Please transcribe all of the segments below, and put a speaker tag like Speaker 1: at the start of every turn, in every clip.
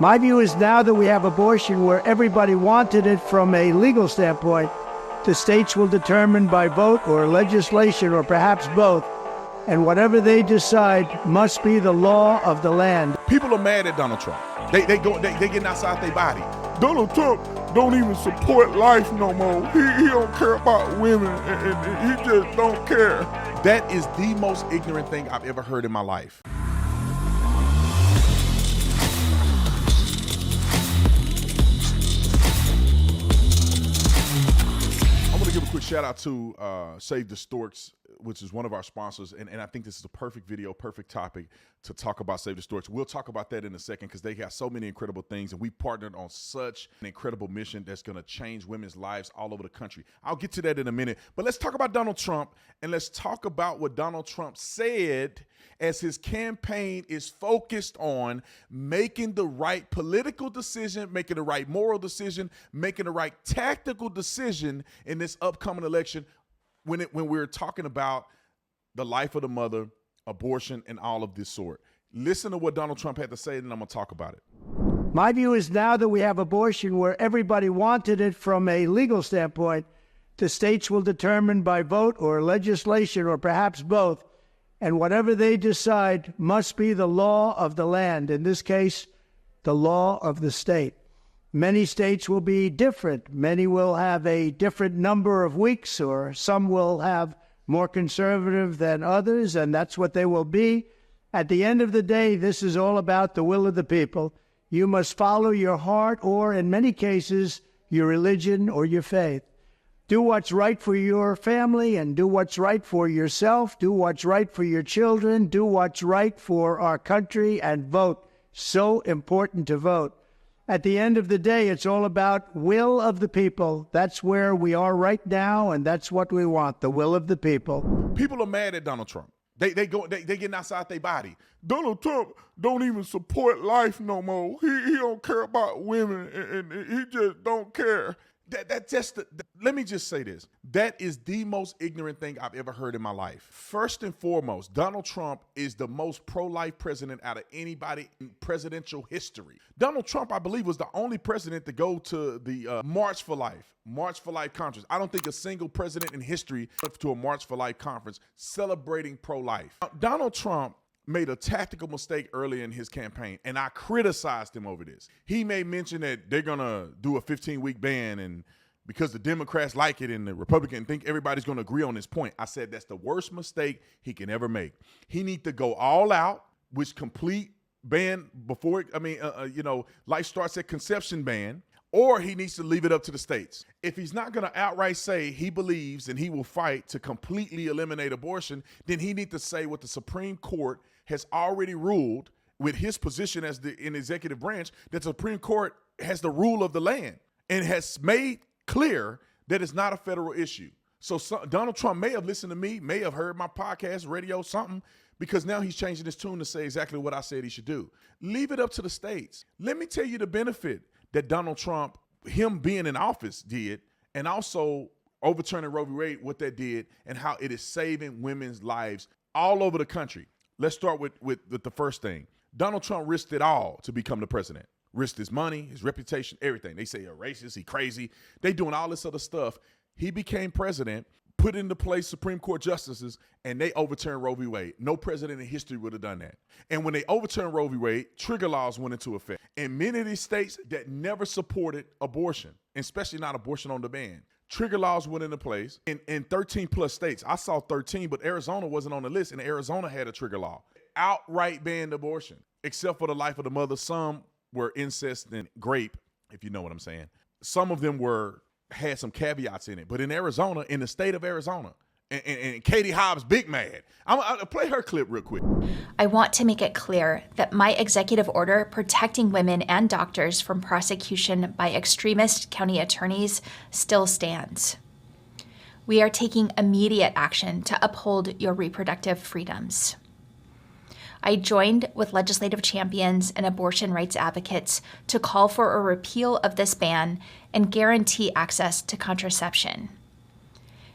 Speaker 1: My view is now that we have abortion where everybody wanted it from a legal standpoint, the states will determine by vote or legislation or perhaps both, and whatever they decide must be the law of the land.
Speaker 2: People are mad at Donald Trump. They getting outside their body. Donald Trump don't even support life no more. He don't care about women, and he just don't care. That is the most ignorant thing I've ever heard in my life. Give a quick shout out to Save the Storks, which is one of our sponsors, and I think this is a perfect video, perfect topic to talk about Save the Storks. We'll talk about that in a second because they got so many incredible things, and we partnered on such an incredible mission that's going to change women's lives all over the country. I'll get to that in a minute, but let's talk about Donald Trump, and let's talk about what Donald Trump said as his campaign is focused on making the right political decision, making the right moral decision, making the right tactical decision in this upcoming election when we're talking about the life of the mother, abortion, and all of this sort. Listen to what Donald Trump had to say, and then I'm going to talk about it.
Speaker 1: My view is now that we have abortion where everybody wanted it from a legal standpoint, the states will determine by vote or legislation or perhaps both, and whatever they decide must be the law of the land, in this case, the law of the state. Many states will be different. Many will have a different number of weeks, or some will have more conservative than others, and that's what they will be. At the end of the day, this is all about the will of the people. You must follow your heart or, in many cases, your religion or your faith. Do what's right for your family and do what's right for yourself. Do what's right for your children. Do what's right for our country and vote. So important to vote. At the end of the day, it's all about will of the people. That's where we are right now, and that's what we want, the will of the people.
Speaker 2: People are mad at Donald Trump. They getting outside their body. Donald Trump don't even support life no more. He don't care about women, and he just don't care. Let me just say this. That is the most ignorant thing I've ever heard in my life. First and foremost, Donald Trump is the most pro-life president out of anybody in presidential history. Donald Trump, I believe, was the only president to go to the March for Life conference. I don't think a single president in history went to a March for Life conference celebrating pro-life. Donald Trump made a tactical mistake early in his campaign, and I criticized him over this. He made mention that they're going to do a 15-week ban, and because the Democrats like it and the Republicans think everybody's going to agree on this point. I said that's the worst mistake he can ever make. He needs to go all out, which complete ban before, life starts at conception ban, or he needs to leave it up to the states. If he's not going to outright say he believes and he will fight to completely eliminate abortion, then he needs to say what the Supreme Court has already ruled with his position as in the executive branch, that the Supreme Court has the rule of the land and has made clear that it's not a federal issue. So Donald Trump may have listened to me, may have heard my podcast, radio, something, because now he's changing his tune to say exactly what I said he should do. Leave it up to the states. Let me tell you the benefit that Donald Trump, him being in office, did, and also overturning Roe v. Wade, what that did, and how it is saving women's lives all over the country. Let's start with the first thing. Donald Trump risked it all to become the president. Risked his money, his reputation, everything. They say he's racist, he's crazy. They doing all this other stuff. He became president, put into place Supreme Court justices, and they overturned Roe v. Wade. No president in history would have done that. And when they overturned Roe v. Wade, trigger laws went into effect. In many of these states that never supported abortion, especially not abortion on demand, trigger laws went into place in 13 plus states. I saw 13, but Arizona wasn't on the list, and Arizona had a trigger law. Outright banned abortion, except for the life of the mother. Some were incest and grape, if you know what I'm saying. Some of them had some caveats in it. But in Arizona, in the state of Arizona, and Katie Hobbs big mad. I'll play her clip real quick.
Speaker 3: I want to make it clear that my executive order protecting women and doctors from prosecution by extremist county attorneys still stands. We are taking immediate action to uphold your reproductive freedoms. I joined with legislative champions and abortion rights advocates to call for a repeal of this ban and guarantee access to contraception.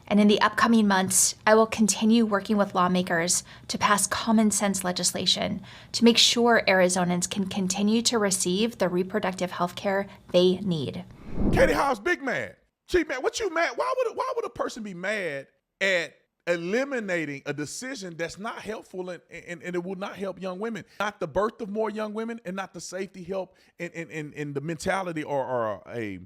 Speaker 3: And in the upcoming months, I will continue working with lawmakers to pass common sense legislation to make sure Arizonans can continue to receive the reproductive health care they need.
Speaker 2: Katie Hobbs, big mad. She mad. What you mad? Why would a person be mad at eliminating a decision that's not helpful and it will not help young women? Not the birth of more young women and not the safety help and the mentality or I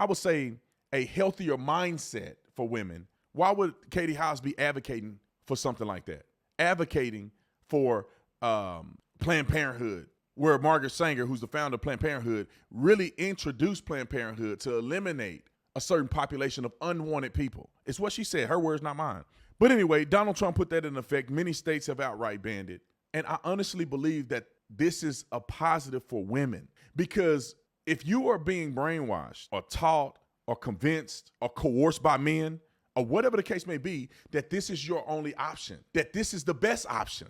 Speaker 2: would say a healthier mindset for women. Why would Katie Hobbs be advocating for something like that? Advocating for Planned Parenthood, where Margaret Sanger, who's the founder of Planned Parenthood, really introduced Planned Parenthood to eliminate a certain population of unwanted people. It's what she said. Her words, not mine. But anyway, Donald Trump put that in effect. Many states have outright banned it. And I honestly believe that this is a positive for women, because if you are being brainwashed or taught or convinced or coerced by men, or whatever the case may be, that this is your only option, that this is the best option,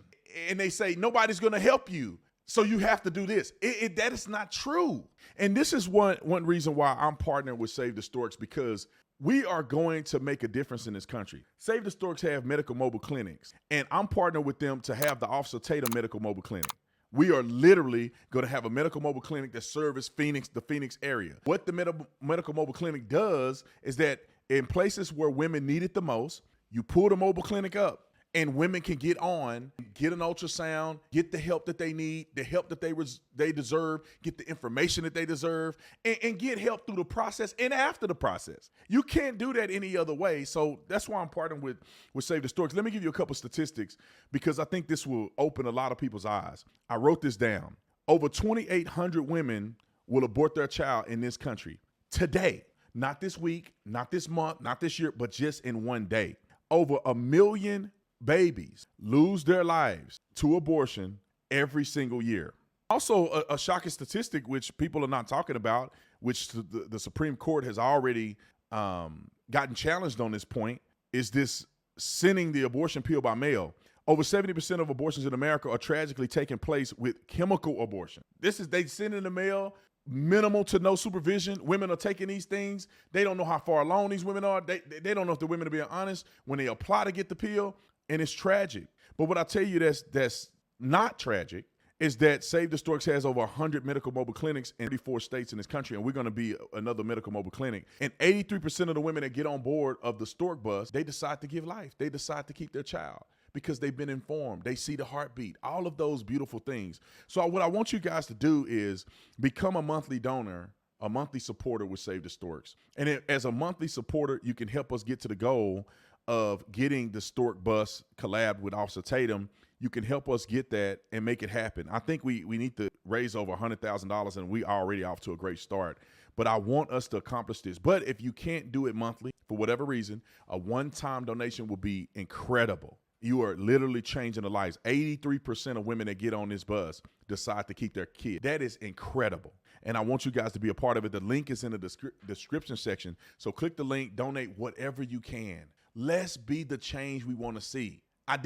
Speaker 2: and they say nobody's going to help you, so you have to do this. That is not true. And this is one reason why I'm partnering with Save the Storks, because we are going to make a difference in this country. Save the Storks have medical mobile clinics, and I'm partnering with them to have the Officer Tatum Medical Mobile Clinic. We are literally going to have a medical mobile clinic that serves the Phoenix area. What the medical mobile clinic does is that in places where women need it the most, you pull the mobile clinic up and women can get an ultrasound, get the help that they need, the help that they deserve, get the information that they deserve, and get help through the process and after the process. You can't do that any other way. So that's why I'm partnering with Save the Storks. Let me give you a couple statistics, because I think this will open a lot of people's eyes. I wrote this down. Over 2,800 women will abort their child in this country today. Not this week, not this month, not this year, but just in one day. Over 1 million babies lose their lives to abortion every single year. Also, a shocking statistic, which people are not talking about, which the Supreme Court has already gotten challenged on this point, is this sending the abortion pill by mail. Over 70% of abortions in America are tragically taking place with chemical abortion. They send in the mail, minimal to no supervision. Women are taking these things. They don't know how far along these women are. They don't know if the women are being honest when they apply to get the pill, and it's tragic. But what I tell you that's not tragic is that Save the Storks has over 100 medical mobile clinics in 34 states in this country, and we're going to be another medical mobile clinic. And 83% of the women that get on board of the Stork bus, they decide to give life. They decide to keep their child because they've been informed. They see the heartbeat, all of those beautiful things. So what I want you guys to do is become a monthly donor, a monthly supporter with Save the Storks. And as a monthly supporter, you can help us get to the goal of getting the Stork bus collab with Officer Tatum. You can help us get that and make it happen. I think we need to raise over $100,000, and we already off to a great start. But I want us to accomplish this. But if you can't do it monthly, for whatever reason, a one-time donation will be incredible. You are literally changing the lives. 83% of women that get on this bus decide to keep their kid. That is incredible. And I want you guys to be a part of it. The link is in the description section. So click the link, donate whatever you can. Let's be the change we want to see. I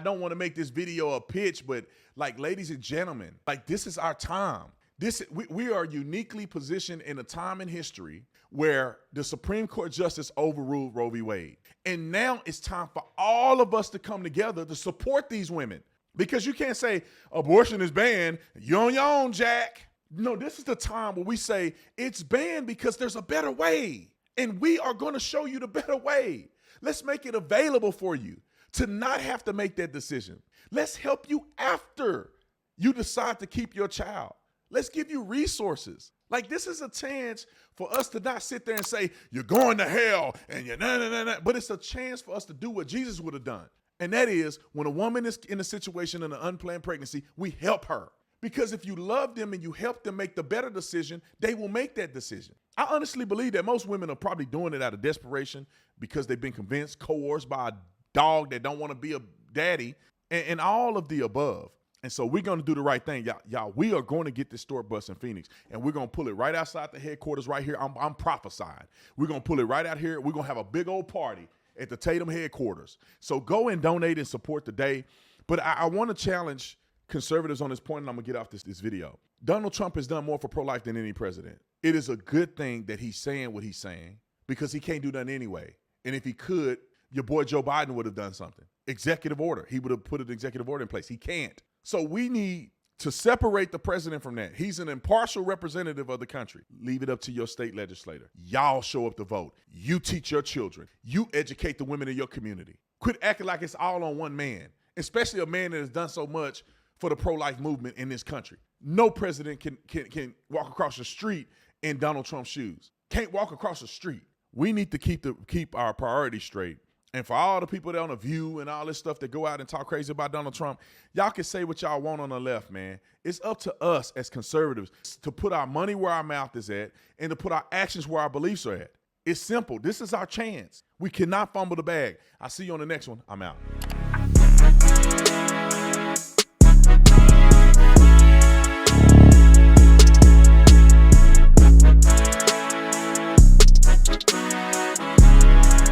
Speaker 2: don't want to make this video a pitch, but ladies and gentlemen, this is our time. We are uniquely positioned in a time in history where the Supreme Court justice overruled Roe v. Wade. And now it's time for all of us to come together to support these women. Because you can't say abortion is banned, you're on your own, Jack. No, this is the time where we say it's banned because there's a better way. And we are going to show you the better way. Let's make it available for you to not have to make that decision. Let's help you after you decide to keep your child. Let's give you resources. This is a chance for us to not sit there and say, you're going to hell and you're nah. But it's a chance for us to do what Jesus would have done. And that is, when a woman is in a situation in an unplanned pregnancy, we help her. Because if you love them and you help them make the better decision, they will make that decision. I honestly believe that most women are probably doing it out of desperation because they've been convinced, coerced by a dog that don't want to be a daddy, and all of the above. And so we're going to do the right thing. Y'all, we are going to get this Stork bus in Phoenix, and we're going to pull it right outside the headquarters right here. I'm prophesying. We're going to pull it right out here. We're going to have a big old party at the Tatum headquarters. So go and donate and support today. But I want to challenge conservatives on this point, and I'm going to get off this video. Donald Trump has done more for pro-life than any president. It is a good thing that he's saying what he's saying because he can't do nothing anyway. And if he could, your boy Joe Biden would have done something. Executive order. He would have put an executive order in place. He can't. So we need to separate the president from that. He's an impartial representative of the country. Leave it up to your state legislator. Y'all show up to vote. You teach your children. You educate the women in your community. Quit acting like it's all on one man, especially a man that has done so much for the pro-life movement in this country. No president can walk across the street in Donald Trump's shoes. Can't walk across the street. We need to keep our priorities straight. And for all the people that on The View and all this stuff that go out and talk crazy about Donald Trump, y'all can say what y'all want on the left, man. It's up to us as conservatives to put our money where our mouth is at and to put our actions where our beliefs are at. It's simple. This is our chance. We cannot fumble the bag. I'll see you on the next one. I'm out.